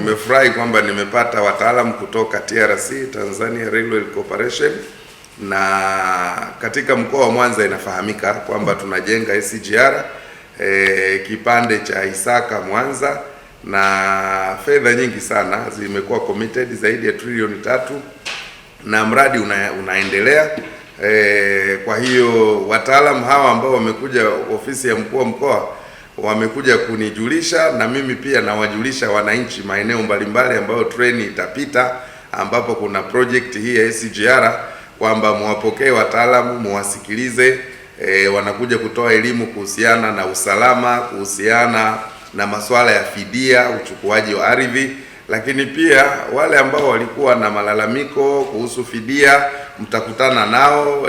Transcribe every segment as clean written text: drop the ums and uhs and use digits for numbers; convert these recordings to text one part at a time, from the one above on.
nimefurahi kwamba nimepata wataalamu kutoka TRC, Tanzania Railway Corporation, na katika mkoa wa Mwanza inafahamika kwamba tunajenga SGR kipande cha Isaka Mwanza, na fedha nyingi sana zimekuwa committed, zaidi ya trilioni 3, na mradi unaendelea. Kwa hiyo wataalamu hawa ambao wamekuja ofisi ya mkuu wa mkoa wamekuja kunijulisha, na mimi pia nawajulisha wananchi maeneo mbalimbali ambayo treni itapita, ambapo kuna project hii ya SGR, kwamba muwapokee wataalamu, muwasikilize. Wanakuja kutoa elimu kuhusiana na usalama, kuhusiana na masuala ya fidia, uchukuaji wa ardhi, lakini pia wale ambao walikuwa na malalamiko kuhusu fidia mtakutana nao,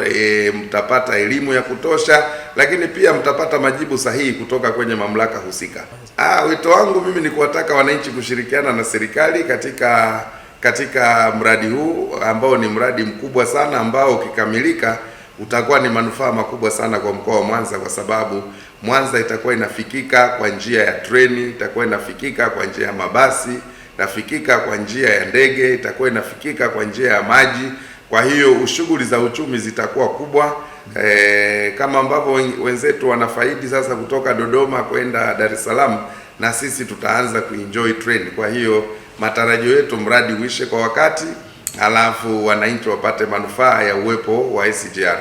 mtapata elimu ya kutosha, lakini pia mtapata majibu sahihi kutoka kwenye mamlaka husika. Wito wangu mimi ni kuwataka wananchi kushirikiana na serikali katika mradi huu ambao ni mradi mkubwa sana, ambao ukikamilika utakuwa ni manufaa makubwa sana kwa mkoa wa Mwanza, kwa sababu Mwanza itakuwa inafikika kwa njia ya treni, itakuwa inafikika kwa njia ya mabasi, inafikika kwa njia ya ndege, itakuwa inafikika kwa njia ya maji. Kwa hiyo shughuli za uchumi zitakuwa kubwa, kama ambavyo wenzetu wanafaidi sasa kutoka Dodoma kwenda Dar es Salaam, na sisi tutaanza kuenjoy treni. Kwa hiyo matarajio yetu mradi uishe kwa wakati, halafu wananchi wapate manufaa ya uwepo wa SGR.